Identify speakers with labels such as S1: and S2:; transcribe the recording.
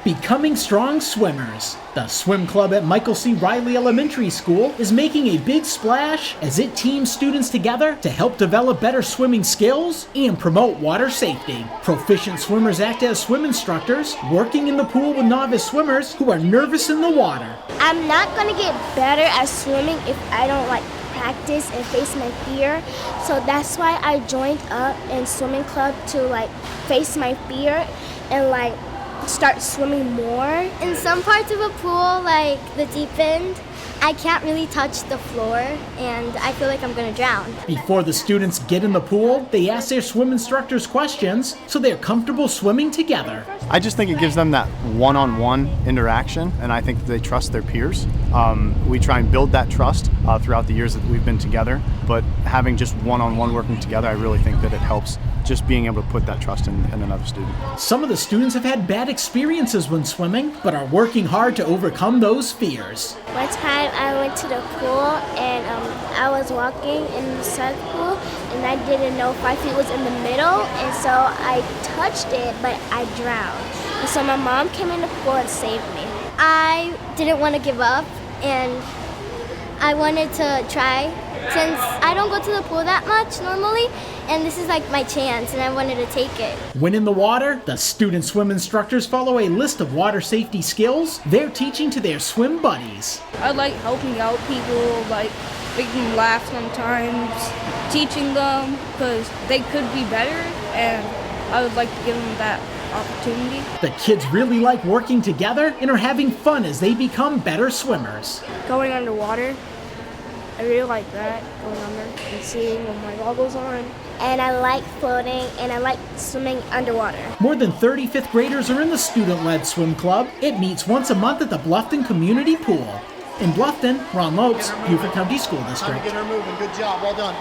S1: Becoming strong swimmers. The swim club at Michael C. Riley Elementary School is making a big splash as it teams students together to help develop better swimming skills and promote water safety. Proficient swimmers act as swim instructors, working in the pool with novice swimmers who are nervous in the water.
S2: I'm not gonna get better at swimming if I don't practice and face my fear. So that's why I joined up in swimming club to face my fear and start swimming more. In some parts of a pool, like the deep end, I can't really touch the floor and I feel like I'm gonna drown.
S1: Before the students get in the pool, they ask their swim instructors questions so they're comfortable swimming together.
S3: I just think it gives them that one-on-one interaction, and I think that they trust their peers. We try and build that trust throughout the years that we've been together, but having just one-on-one working together, I really think that it helps just being able to put that trust in another student.
S1: Some of the students have had bad experiences when swimming, but are working hard to overcome those fears.
S2: One time I went to the pool and I was walking in the side pool and I didn't know 5 feet was in the middle, and so I touched it, but I drowned. And so my mom came in the pool and saved me. I didn't want to give up and I wanted to try since I don't go to the pool that much normally, and this is my chance and I wanted to take it.
S1: When in the water, the student swim instructors follow a list of water safety skills they're teaching to their swim buddies.
S4: I like helping out people, making them laugh sometimes, teaching them because they could be better, and I would like to give them that opportunity.
S1: The kids really like working together and are having fun as they become better swimmers.
S4: Going underwater, I really like that, going under and seeing when my goggles on.
S2: And I like floating and I like swimming underwater.
S1: More than 30 fifth graders are in the student-led swim club. It meets once a month at the Bluffton Community Pool. In Bluffton, Ron Lopes, Beaufort County School District.
S5: Get her moving. Good job. Well done.